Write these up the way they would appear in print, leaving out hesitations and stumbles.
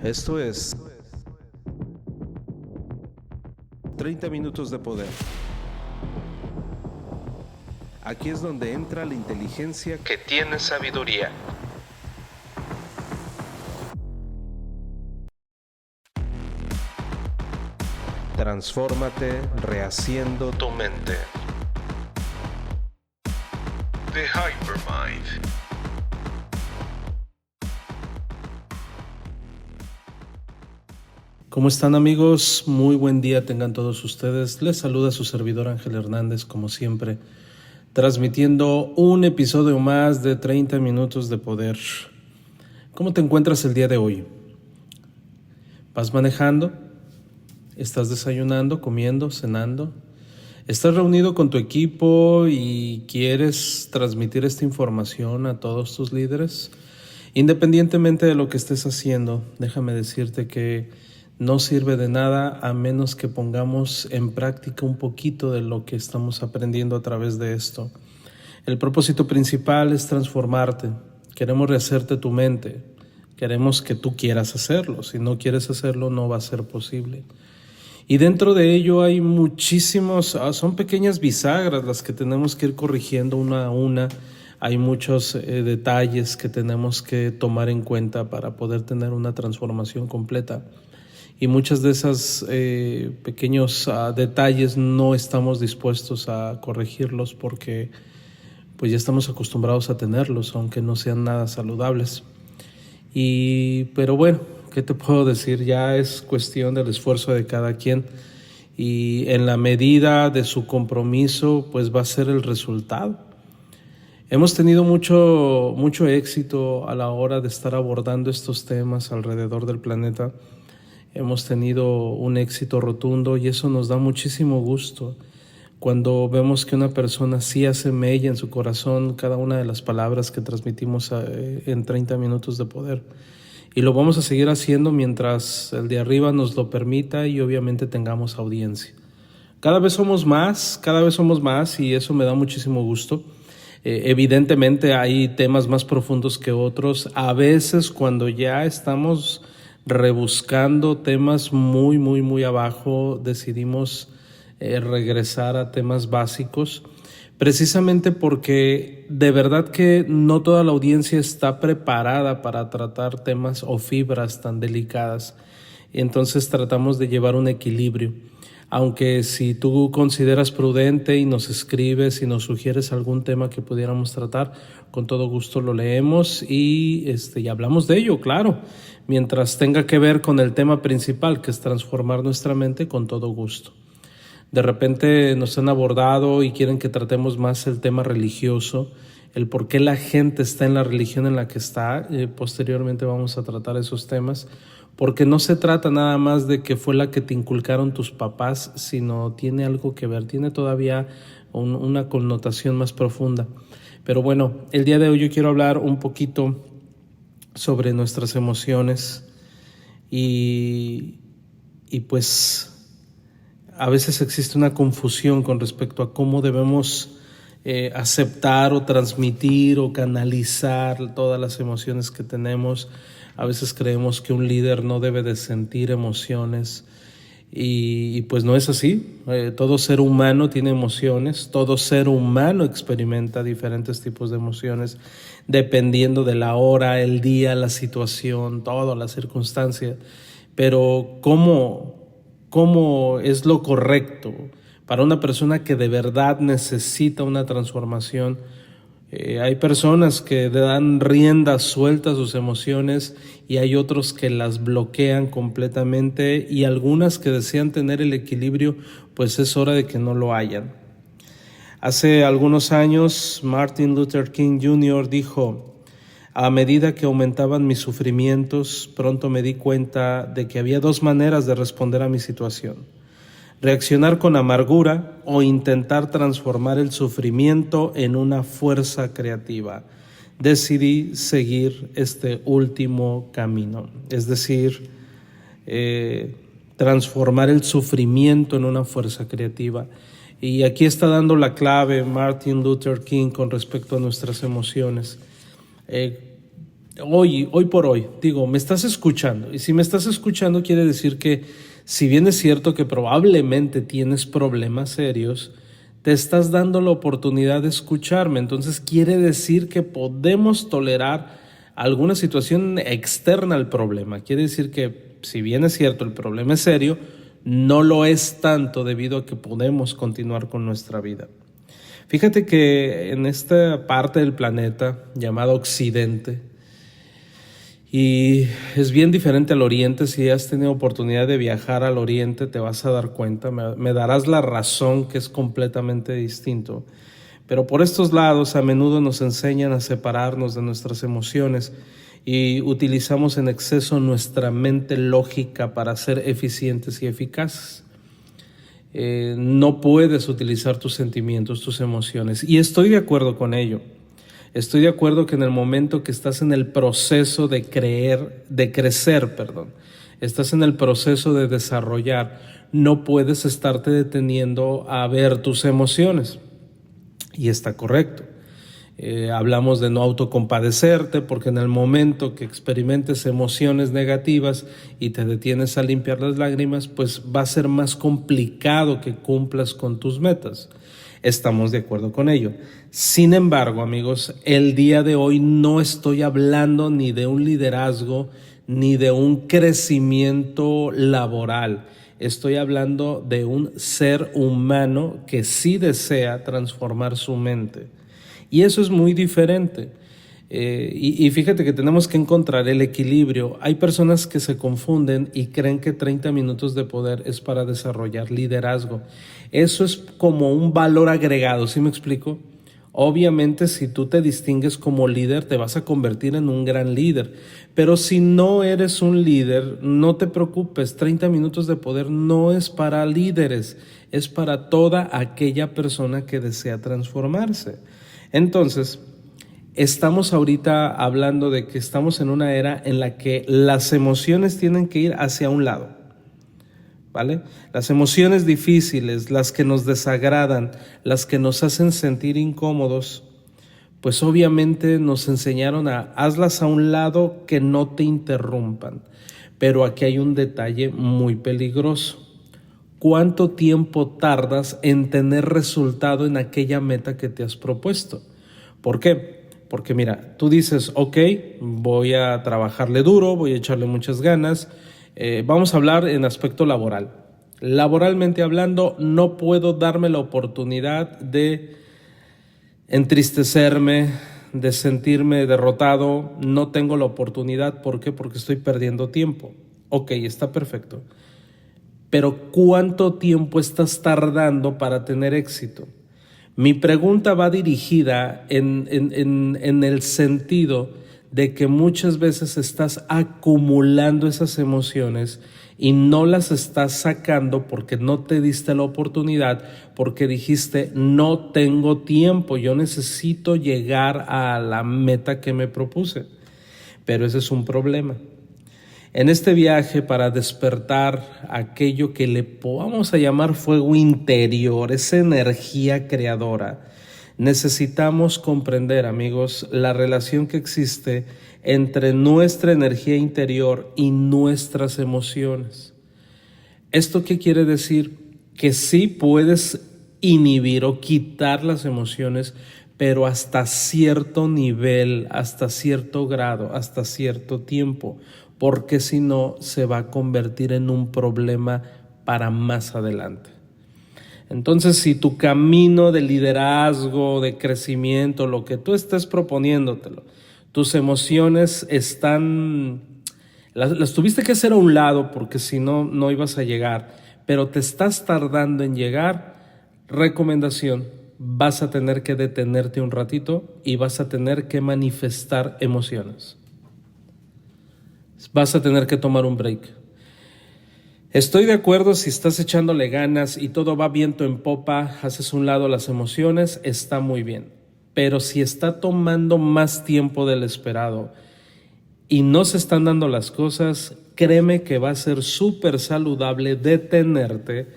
Esto es 30 minutos de poder. Aquí es donde entra la inteligencia que tiene sabiduría. Transfórmate rehaciendo tu mente. The Hypermind. ¿Cómo están, amigos? Muy buen día tengan todos ustedes. Les saluda su servidor Ángel Hernández, como siempre, transmitiendo un episodio más de 30 minutos de poder. ¿Cómo te encuentras el día de hoy? ¿Vas manejando? ¿Estás desayunando, comiendo, cenando? ¿Estás reunido con tu equipo y quieres transmitir esta información a todos tus líderes? Independientemente de lo que estés haciendo, déjame decirte que no sirve de nada a menos que pongamos en práctica un poquito de lo que estamos aprendiendo a través de esto. El propósito principal es transformarte. Queremos rehacerte tu mente. Queremos que tú quieras hacerlo. Si no quieres hacerlo, no va a ser posible. Y dentro de ello hay muchísimos, son pequeñas bisagras las que tenemos que ir corrigiendo una a una. Hay muchos detalles que tenemos que tomar en cuenta para poder tener una transformación completa. Y muchas de esos pequeños detalles no estamos dispuestos a corregirlos porque pues ya estamos acostumbrados a tenerlos, aunque no sean nada saludables. Pero bueno, ¿qué te puedo decir? Ya es cuestión del esfuerzo de cada quien y en la medida de su compromiso pues va a ser el resultado. Hemos tenido mucho éxito a la hora de estar abordando estos temas alrededor del planeta. Hemos tenido un éxito rotundo y eso nos da muchísimo gusto cuando vemos que una persona sí hace mella en su corazón cada una de las palabras que transmitimos en 30 minutos de poder. Y lo vamos a seguir haciendo mientras el de arriba nos lo permita y obviamente tengamos audiencia. Cada vez somos más y eso me da muchísimo gusto. Evidentemente hay temas más profundos que otros. A veces cuando ya estamos rebuscando temas muy abajo, decidimos regresar a temas básicos, precisamente porque de verdad que no toda la audiencia está preparada para tratar temas o fibras tan delicadas. Entonces tratamos de llevar un equilibrio. Aunque si tú consideras prudente y nos escribes y nos sugieres algún tema que pudiéramos tratar, con todo gusto lo leemos y hablamos de ello, claro. Mientras tenga que ver con el tema principal, que es transformar nuestra mente, con todo gusto. De repente nos han abordado y quieren que tratemos más el tema religioso, el por qué la gente está en la religión en la que está. Posteriormente vamos a tratar esos temas, porque no se trata nada más de que fue la que te inculcaron tus papás, sino tiene algo que ver, tiene todavía una connotación más profunda. Pero bueno, el día de hoy yo quiero hablar un poquito sobre nuestras emociones y pues a veces existe una confusión con respecto a cómo debemos aceptar o transmitir o canalizar todas las emociones que tenemos. A veces creemos que un líder no debe de sentir emociones y pues no es así. Todo ser humano tiene emociones, todo ser humano experimenta diferentes tipos de emociones dependiendo de la hora, el día, la situación, todo, la circunstancia. Pero ¿cómo es lo correcto para una persona que de verdad necesita una transformación? Hay personas que dan rienda suelta a sus emociones y hay otros que las bloquean completamente y algunas que desean tener el equilibrio, pues es hora de que no lo hayan. Hace algunos años, Martin Luther King Jr. dijo: a medida que aumentaban mis sufrimientos, pronto me di cuenta de que había dos maneras de responder a mi situación: reaccionar con amargura o intentar transformar el sufrimiento en una fuerza creativa. Decidí seguir este último camino, es decir, transformar el sufrimiento en una fuerza creativa. Y aquí está dando la clave Martin Luther King con respecto a nuestras emociones. hoy por hoy, digo, me estás escuchando. Y si me estás escuchando quiere decir que si bien es cierto que probablemente tienes problemas serios, te estás dando la oportunidad de escucharme. Entonces quiere decir que podemos tolerar alguna situación externa al problema. Quiere decir que si bien es cierto el problema es serio, no lo es tanto debido a que podemos continuar con nuestra vida. Fíjate que en esta parte del planeta llamada Occidente, y es bien diferente al Oriente. Si has tenido oportunidad de viajar al Oriente te vas a dar cuenta, me darás la razón que es completamente distinto. Pero por estos lados a menudo nos enseñan a separarnos de nuestras emociones y utilizamos en exceso nuestra mente lógica para ser eficientes y eficaces. No puedes utilizar tus sentimientos, tus emociones, y estoy de acuerdo con ello. Estoy de acuerdo que en el momento que estás en el proceso de crecer, estás en el proceso de desarrollar, no puedes estarte deteniendo a ver tus emociones. Y está correcto. Hablamos de no autocompadecerte, porque en el momento que experimentes emociones negativas y te detienes a limpiar las lágrimas, pues va a ser más complicado que cumplas con tus metas. Estamos de acuerdo con ello. Sin embargo, amigos, el día de hoy no estoy hablando ni de un liderazgo ni de un crecimiento laboral. Estoy hablando de un ser humano que sí desea transformar su mente. Y eso es muy diferente. Y fíjate que tenemos que encontrar el equilibrio. Hay personas que se confunden y creen que 30 minutos de poder es para desarrollar liderazgo. Eso es como un valor agregado, ¿sí me explico? Obviamente, si tú te distingues como líder, te vas a convertir en un gran líder. Pero si no eres un líder, no te preocupes. 30 minutos de poder no es para líderes, es para toda aquella persona que desea transformarse. Entonces, estamos ahorita hablando de que estamos en una era en la que las emociones tienen que ir hacia un lado, ¿vale? Las emociones difíciles, las que nos desagradan, las que nos hacen sentir incómodos, pues obviamente nos enseñaron a hazlas a un lado, que no te interrumpan. Pero aquí hay un detalle muy peligroso. ¿Cuánto tiempo tardas en tener resultado en aquella meta que te has propuesto? ¿Por qué? Porque mira, tú dices, ok, voy a trabajarle duro, voy a echarle muchas ganas. Vamos a hablar en aspecto laboral. Laboralmente hablando, no puedo darme la oportunidad de entristecerme, de sentirme derrotado. No tengo la oportunidad. ¿Por qué? Porque estoy perdiendo tiempo. Ok, está perfecto. Pero ¿cuánto tiempo estás tardando para tener éxito? Mi pregunta va dirigida en el sentido de que muchas veces estás acumulando esas emociones y no las estás sacando porque no te diste la oportunidad, porque dijiste no tengo tiempo, yo necesito llegar a la meta que me propuse. Pero ese es un problema. En este viaje para despertar aquello que le vamos a llamar fuego interior, esa energía creadora, necesitamos comprender, amigos, la relación que existe entre nuestra energía interior y nuestras emociones. ¿Esto qué quiere decir? Que sí puedes inhibir o quitar las emociones, pero hasta cierto nivel, hasta cierto grado, hasta cierto tiempo, porque si no se va a convertir en un problema para más adelante. Entonces, si tu camino de liderazgo, de crecimiento, lo que tú estés proponiéndotelo, tus emociones las tuviste que hacer a un lado porque si no, no ibas a llegar, pero te estás tardando en llegar, recomendación, vas a tener que detenerte un ratito y vas a tener que manifestar emociones. Vas a tener que tomar un break. Estoy de acuerdo, si estás echándole ganas y todo va viento en popa, haces a un lado las emociones, está muy bien. Pero si está tomando más tiempo del esperado y no se están dando las cosas, créeme que va a ser súper saludable detenerte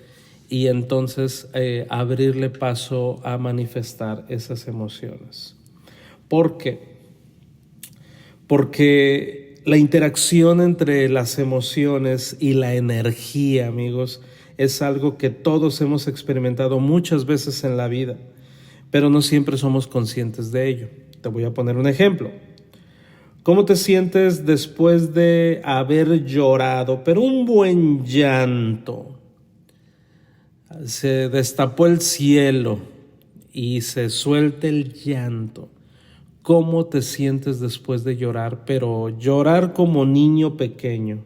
y entonces abrirle paso a manifestar esas emociones. ¿Por qué? porque la interacción entre las emociones y la energía, amigos, es algo que todos hemos experimentado muchas veces en la vida, pero no siempre somos conscientes de ello. Te voy a poner un ejemplo. ¿Cómo te sientes después de haber llorado, pero un buen llanto? Se destapó el cielo y se suelta el llanto. ¿Cómo te sientes después de llorar? Pero llorar como niño pequeño.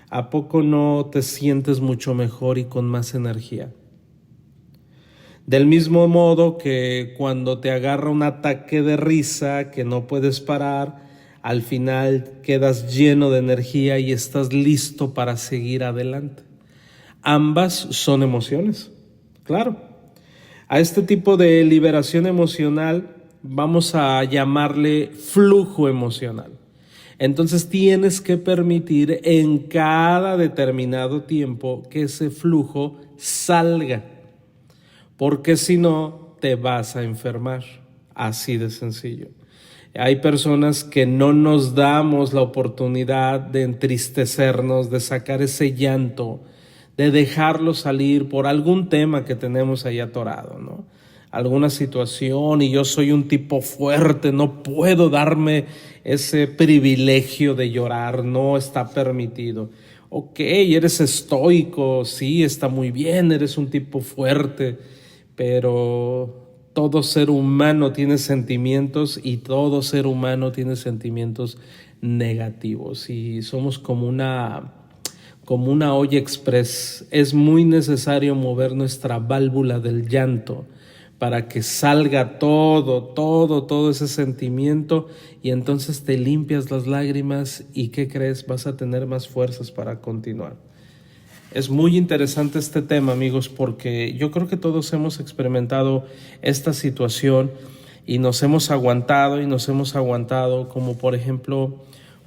¿A poco no te sientes mucho mejor y con más energía? Del mismo modo que cuando te agarra un ataque de risa que no puedes parar, al final quedas lleno de energía y estás listo para seguir adelante. Ambas son emociones, claro. A este tipo de liberación emocional vamos a llamarle flujo emocional. Entonces tienes que permitir en cada determinado tiempo que ese flujo salga, porque si no te vas a enfermar, así de sencillo. Hay personas que no nos damos la oportunidad de entristecernos, de sacar ese llanto, de dejarlo salir por algún tema que tenemos ahí atorado, ¿no? Alguna situación, y yo soy un tipo fuerte, no puedo darme ese privilegio de llorar, no está permitido. Ok, eres estoico, sí, está muy bien, eres un tipo fuerte, pero todo ser humano tiene sentimientos y todo ser humano tiene sentimientos negativos y somos como una olla express. Es muy necesario mover nuestra válvula del llanto para que salga todo ese sentimiento y entonces te limpias las lágrimas y ¿qué crees? Vas a tener más fuerzas para continuar. Es muy interesante este tema, amigos, porque yo creo que todos hemos experimentado esta situación y nos hemos aguantado, como por ejemplo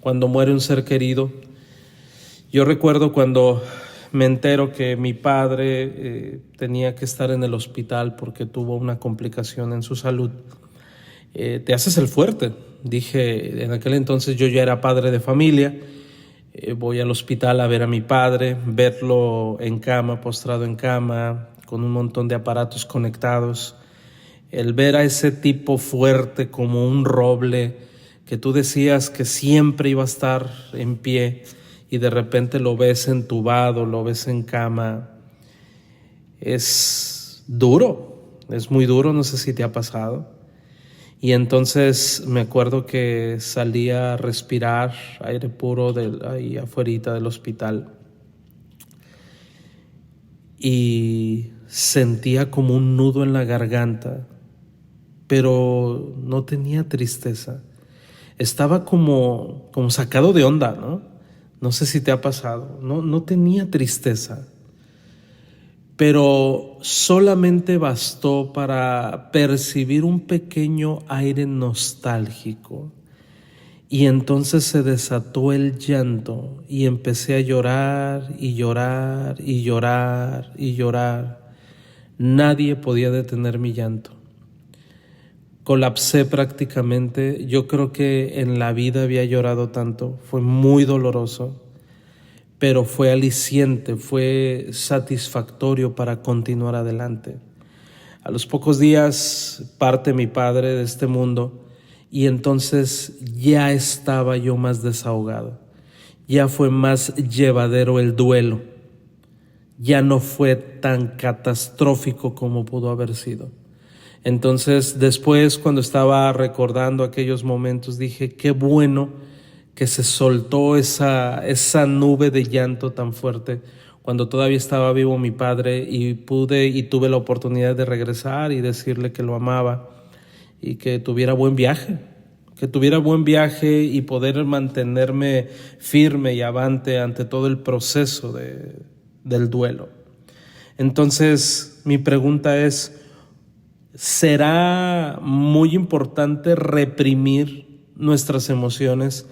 cuando muere un ser querido. Yo recuerdo cuando me entero que mi padre tenía que estar en el hospital porque tuvo una complicación en su salud. Te haces el fuerte. Dije, en aquel entonces yo ya era padre de familia. Voy al hospital a ver a mi padre, verlo en cama, postrado en cama, con un montón de aparatos conectados. El ver a ese tipo fuerte como un roble, que tú decías que siempre iba a estar en pie, y de repente lo ves entubado, lo ves en cama, es duro, es muy duro, no sé si te ha pasado. Y entonces me acuerdo que salía a respirar aire puro ahí afuera del hospital y sentía como un nudo en la garganta, pero no tenía tristeza. Estaba como sacado de onda, ¿no? No sé si te ha pasado. No tenía tristeza, pero solamente bastó para percibir un pequeño aire nostálgico. Y entonces se desató el llanto y empecé a llorar y llorar y llorar y llorar. Nadie podía detener mi llanto. Colapsé prácticamente. Yo creo que en la vida había llorado tanto. Fue muy doloroso, pero fue aliciente, fue satisfactorio para continuar adelante. A los pocos días parte mi padre de este mundo y entonces ya estaba yo más desahogado. Ya fue más llevadero el duelo. Ya no fue tan catastrófico como pudo haber sido. Entonces después, cuando estaba recordando aquellos momentos, dije, qué bueno que se soltó esa nube de llanto tan fuerte cuando todavía estaba vivo mi padre y tuve la oportunidad de regresar y decirle que lo amaba y que tuviera buen viaje y poder mantenerme firme y avante ante todo el proceso del duelo. Entonces mi pregunta es, ¿será muy importante reprimir nuestras emociones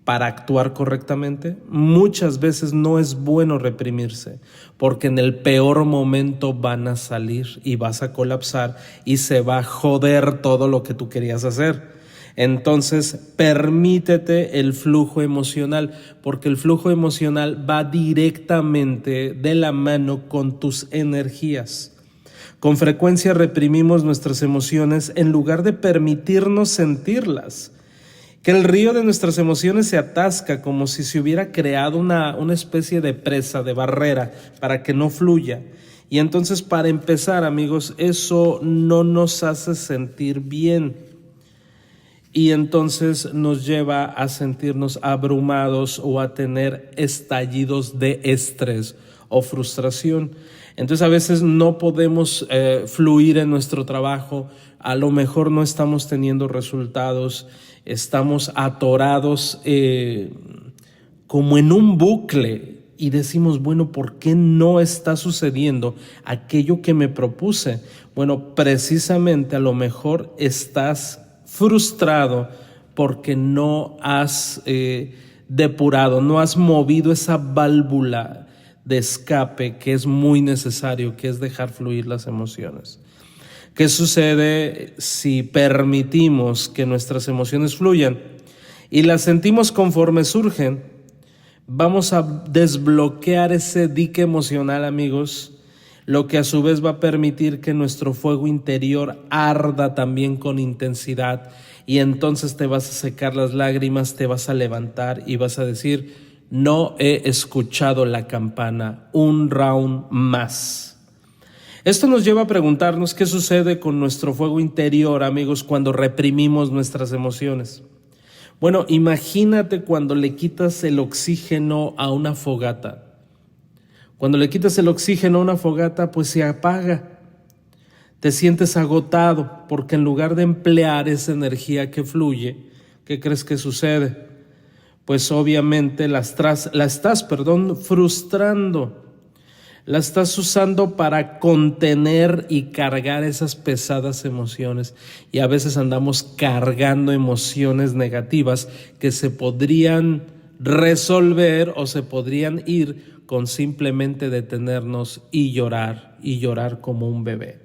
para actuar correctamente? Muchas veces no es bueno reprimirse, porque en el peor momento van a salir y vas a colapsar y se va a joder todo lo que tú querías hacer. Entonces, permítete el flujo emocional, porque el flujo emocional va directamente de la mano con tus energías. Con frecuencia reprimimos nuestras emociones en lugar de permitirnos sentirlas. Que el río de nuestras emociones se atasca como si se hubiera creado una especie de presa, de barrera, para que no fluya. Y entonces, para empezar, amigos, eso no nos hace sentir bien. Y entonces nos lleva a sentirnos abrumados o a tener estallidos de estrés o frustración. Entonces a veces no podemos fluir en nuestro trabajo, a lo mejor no estamos teniendo resultados, estamos atorados como en un bucle y decimos, bueno, ¿por qué no está sucediendo aquello que me propuse? Bueno, precisamente a lo mejor estás frustrado porque no has depurado, no has movido esa válvula de escape que es muy necesario, que es dejar fluir las emociones. ¿Qué sucede si permitimos que nuestras emociones fluyan y las sentimos conforme surgen? Vamos a desbloquear ese dique emocional, amigos, lo que a su vez va a permitir que nuestro fuego interior arda también con intensidad, y entonces te vas a secar las lágrimas, te vas a levantar y vas a decir, no he escuchado la campana, un round más. Esto nos lleva a preguntarnos qué sucede con nuestro fuego interior, amigos, cuando reprimimos nuestras emociones. Bueno, imagínate cuando le quitas el oxígeno a una fogata. Cuando le quitas el oxígeno a una fogata, pues se apaga. Te sientes agotado porque en lugar de emplear esa energía que fluye, ¿qué crees que sucede? Pues obviamente la estás frustrando. La estás usando para contener y cargar esas pesadas emociones. Y a veces andamos cargando emociones negativas que se podrían resolver o se podrían ir con simplemente detenernos y llorar como un bebé.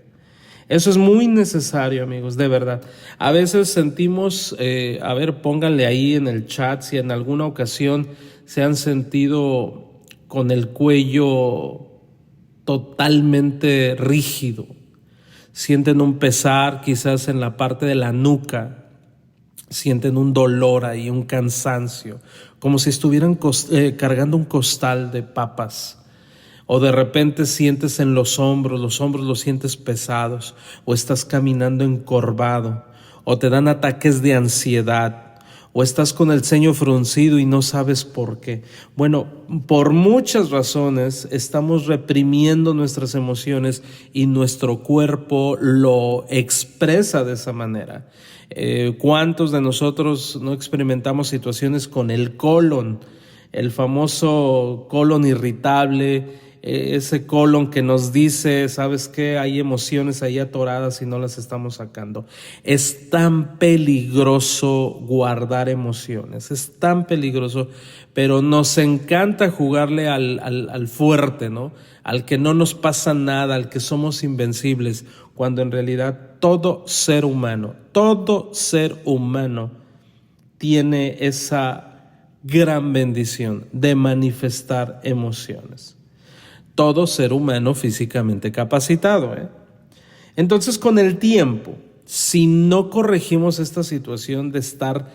Eso es muy necesario, amigos, de verdad. A veces sentimos, pónganle ahí en el chat si en alguna ocasión se han sentido con el cuello totalmente rígido, sienten un pesar quizás en la parte de la nuca, sienten un dolor ahí, un cansancio, como si estuvieran cargando un costal de papas, o de repente sientes en los hombros los sientes pesados, o estás caminando encorvado, o te dan ataques de ansiedad, o estás con el ceño fruncido y no sabes por qué. Bueno, por muchas razones estamos reprimiendo nuestras emociones y nuestro cuerpo lo expresa de esa manera. ¿Cuántos de nosotros no experimentamos situaciones con el colon, el famoso colon irritable, ese colon que nos dice, ¿sabes qué? Hay emociones ahí atoradas y no las estamos sacando? Es tan peligroso guardar emociones, es tan peligroso, pero nos encanta jugarle al fuerte, ¿no? Al que no nos pasa nada, al que somos invencibles, cuando en realidad todo ser humano tiene esa gran bendición de manifestar emociones. Todo ser humano físicamente capacitado, Entonces, con el tiempo, si no corregimos esta situación de estar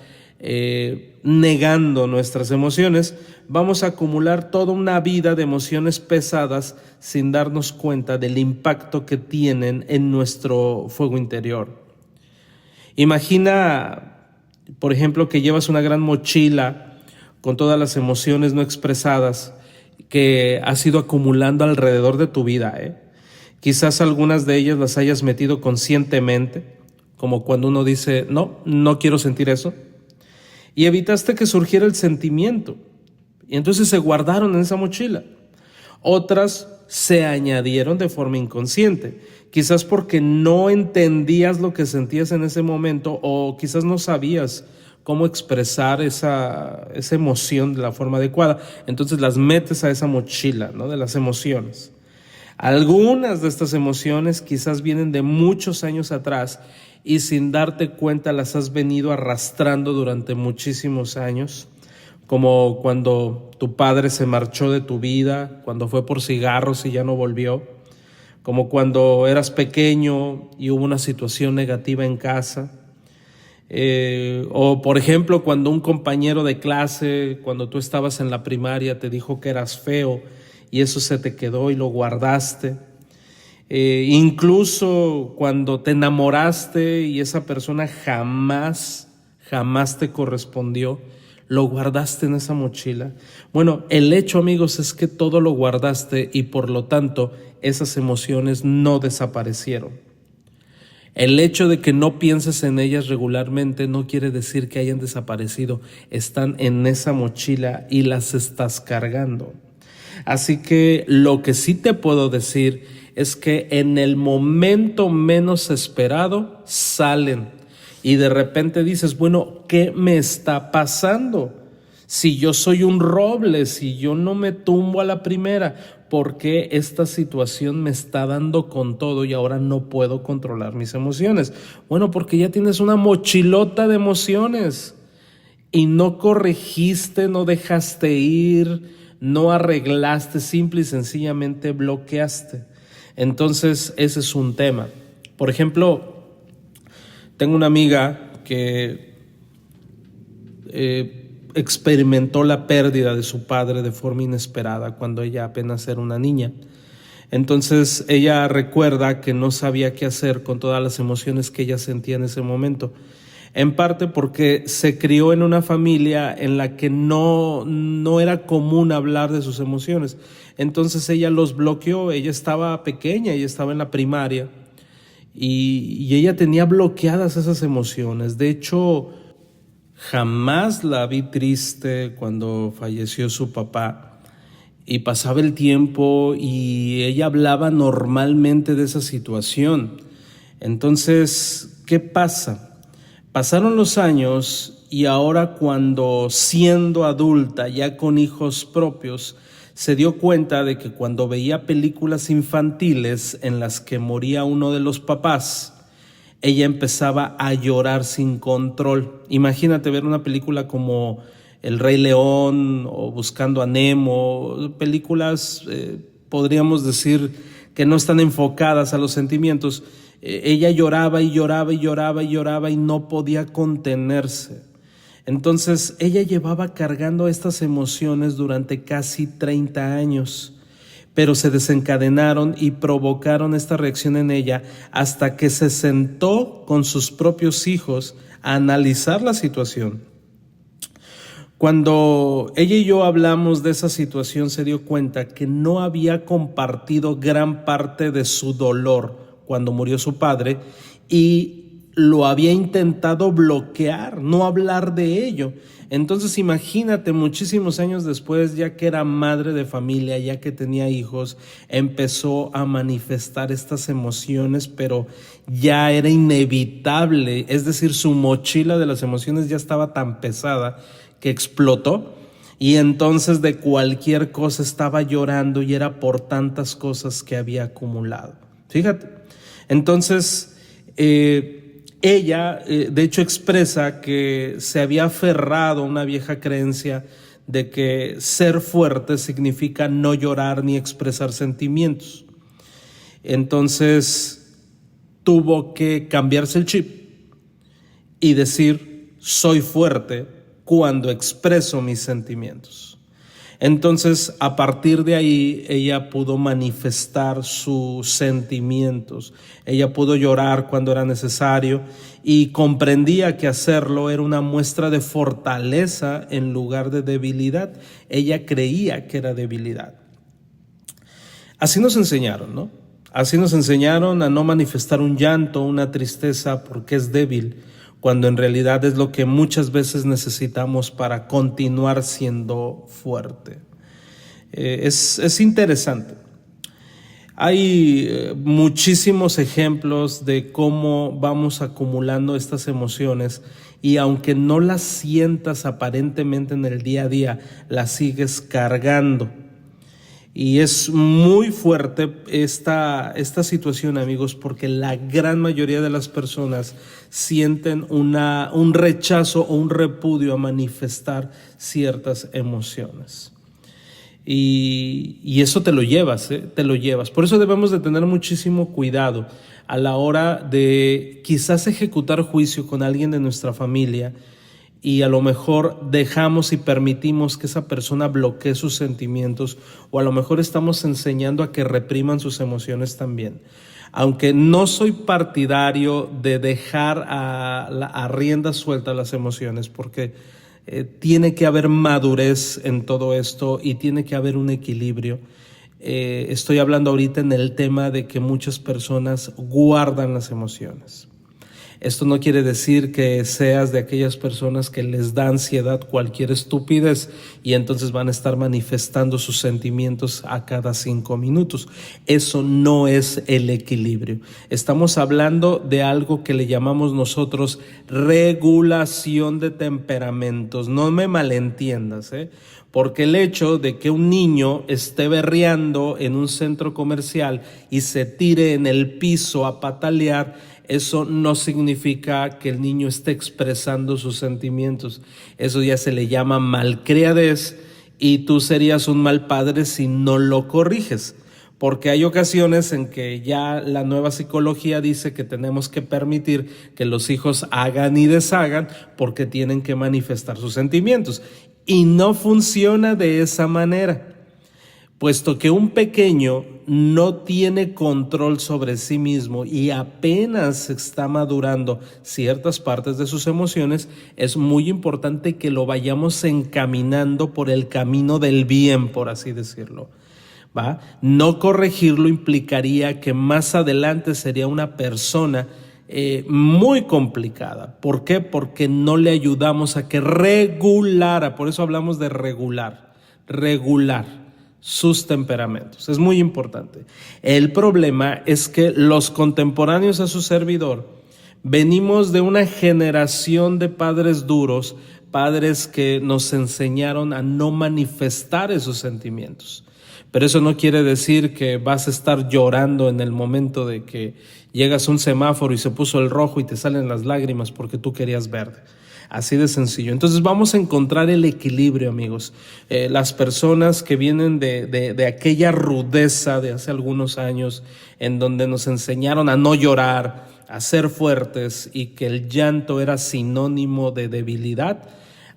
negando nuestras emociones, vamos a acumular toda una vida de emociones pesadas sin darnos cuenta del impacto que tienen en nuestro fuego interior. Imagina, por ejemplo, que llevas una gran mochila con todas las emociones no expresadas que has ido acumulando alrededor de tu vida, Quizás algunas de ellas las hayas metido conscientemente, como cuando uno dice, no quiero sentir eso, y evitaste que surgiera el sentimiento, y entonces se guardaron en esa mochila. Otras se añadieron de forma inconsciente, quizás porque no entendías lo que sentías en ese momento, o quizás no sabías cómo expresar esa emoción de la forma adecuada. Entonces las metes a esa mochila, ¿no? De las emociones. Algunas de estas emociones quizás vienen de muchos años atrás y sin darte cuenta las has venido arrastrando durante muchísimos años, como cuando tu padre se marchó de tu vida, cuando fue por cigarros y ya no volvió, como cuando eras pequeño y hubo una situación negativa en casa, o por ejemplo cuando un compañero de clase, cuando tú estabas en la primaria, te dijo que eras feo y eso se te quedó y lo guardaste. Incluso cuando te enamoraste y esa persona jamás te correspondió, lo guardaste en esa mochila. Bueno, el hecho, amigos, es que todo lo guardaste y por lo tanto esas emociones no desaparecieron. El hecho de que no pienses en ellas regularmente no quiere decir que hayan desaparecido. Están en esa mochila y las estás cargando. Así que lo que sí te puedo decir es que en el momento menos esperado salen y de repente dices, bueno, ¿qué me está pasando? Si yo soy un roble, si yo no me tumbo a la primera, ¿por qué esta situación me está dando con todo y ahora no puedo controlar mis emociones? Bueno, porque ya tienes una mochilota de emociones y no corregiste, no dejaste ir, no arreglaste, simple y sencillamente bloqueaste. Entonces ese es un tema. Por ejemplo, tengo una amiga que experimentó la pérdida de su padre de forma inesperada cuando ella apenas era una niña. Entonces ella recuerda que no sabía qué hacer con todas las emociones que ella sentía en ese momento. En parte porque se crió en una familia en la que no era común hablar de sus emociones. Entonces ella los bloqueó. Ella estaba pequeña, ella estaba en la primaria y ella tenía bloqueadas esas emociones. De hecho, jamás la vi triste cuando falleció su papá y pasaba el tiempo y ella hablaba normalmente de esa situación. Entonces, ¿qué pasa? Pasaron los años y ahora cuando siendo adulta, ya con hijos propios, se dio cuenta de que cuando veía películas infantiles en las que moría uno de los papás, ella empezaba a llorar sin control. Imagínate ver una película como El Rey León o Buscando a Nemo, películas podríamos decir que no están enfocadas a los sentimientos. Ella lloraba y lloraba y lloraba y lloraba y no podía contenerse. Entonces ella llevaba cargando estas emociones durante casi 30 años, pero se desencadenaron y provocaron esta reacción en ella hasta que se sentó con sus propios hijos a analizar la situación. Cuando ella y yo hablamos de esa situación, se dio cuenta que no había compartido gran parte de su dolor cuando murió su padre y lo había intentado bloquear, no hablar de ello. Entonces imagínate, muchísimos años después, ya que era madre de familia, ya que tenía hijos, empezó a manifestar estas emociones, pero ya era inevitable, es decir, su mochila de las emociones ya estaba tan pesada que explotó y entonces de cualquier cosa estaba llorando y era por tantas cosas que había acumulado. Fíjate. Entonces, ella de hecho expresa que se había aferrado a una vieja creencia de que ser fuerte significa no llorar ni expresar sentimientos. Entonces, tuvo que cambiarse el chip y decir, soy fuerte cuando expreso mis sentimientos. Entonces, a partir de ahí, ella pudo manifestar sus sentimientos. Ella pudo llorar cuando era necesario y comprendía que hacerlo era una muestra de fortaleza en lugar de debilidad. Ella creía que era debilidad. Así nos enseñaron, ¿no? Así nos enseñaron a no manifestar un llanto, una tristeza porque es débil, cuando en realidad es lo que muchas veces necesitamos para continuar siendo fuerte. Es interesante. Hay muchísimos ejemplos de cómo vamos acumulando estas emociones y aunque no las sientas aparentemente en el día a día, las sigues cargando. Y es muy fuerte esta situación, amigos, porque la gran mayoría de las personas sienten un rechazo o un repudio a manifestar ciertas emociones. Y eso te lo llevas, te lo llevas. Por eso debemos de tener muchísimo cuidado a la hora de quizás ejecutar juicio con alguien de nuestra familia, y a lo mejor dejamos y permitimos que esa persona bloquee sus sentimientos, o a lo mejor estamos enseñando a que repriman sus emociones también. Aunque no soy partidario de dejar a rienda suelta las emociones, porque tiene que haber madurez en todo esto y tiene que haber un equilibrio. Estoy hablando ahorita en el tema de que muchas personas guardan las emociones. Esto no quiere decir que seas de aquellas personas que les da ansiedad cualquier estupidez y entonces van a estar manifestando sus sentimientos a cada 5 minutos. Eso no es el equilibrio. Estamos hablando de algo que le llamamos nosotros regulación de temperamentos. No me malentiendas, porque el hecho de que un niño esté berreando en un centro comercial y se tire en el piso a patalear, eso no significa que el niño esté expresando sus sentimientos. Eso ya se le llama malcriadez, y tú serías un mal padre si no lo corriges. Porque hay ocasiones en que ya la nueva psicología dice que tenemos que permitir que los hijos hagan y deshagan porque tienen que manifestar sus sentimientos. Y no funciona de esa manera, puesto que un pequeño no tiene control sobre sí mismo y apenas está madurando ciertas partes de sus emociones. Es muy importante que lo vayamos encaminando por el camino del bien, por así decirlo, ¿va? No corregirlo implicaría que más adelante sería una persona muy complicada. ¿Por qué? Porque no le ayudamos a que regulara. Por eso hablamos de regular sus temperamentos. Es muy importante. El problema es que los contemporáneos a su servidor venimos de una generación de padres duros, padres que nos enseñaron a no manifestar esos sentimientos. Pero eso no quiere decir que vas a estar llorando en el momento de que llegas a un semáforo y se puso el rojo y te salen las lágrimas porque tú querías verde. Así de sencillo. Entonces vamos a encontrar el equilibrio, amigos. Las personas que vienen de aquella rudeza de hace algunos años, en donde nos enseñaron a no llorar, a ser fuertes, y que el llanto era sinónimo de debilidad,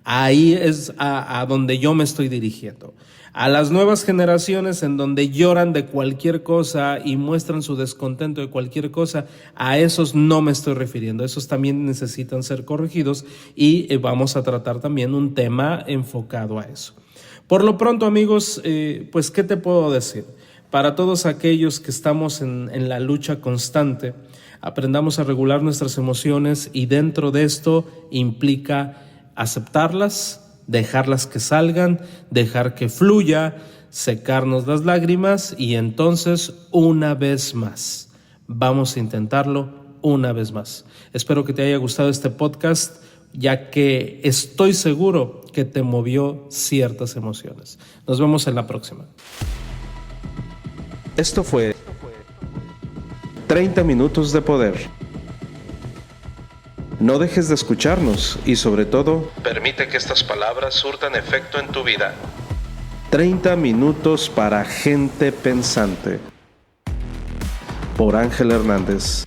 ahí es a donde yo me estoy dirigiendo. A las nuevas generaciones, en donde lloran de cualquier cosa y muestran su descontento de cualquier cosa, a esos no me estoy refiriendo. Esos también necesitan ser corregidos, y vamos a tratar también un tema enfocado a eso. Por lo pronto, amigos, pues ¿qué te puedo decir? Para todos aquellos que estamos en la lucha constante, aprendamos a regular nuestras emociones, y dentro de esto implica aceptarlas, dejarlas que salgan, dejar que fluya, secarnos las lágrimas, y entonces una vez más vamos a intentarlo una vez más. Espero que te haya gustado este podcast, ya que estoy seguro que te movió ciertas emociones. Nos vemos en la próxima. Esto fue 30 minutos de poder. No dejes de escucharnos y, sobre todo, permite que estas palabras surtan efecto en tu vida. 30 minutos para gente pensante. Por Ángel Hernández.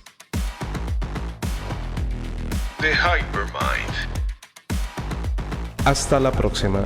The Hypermind. Hasta la próxima.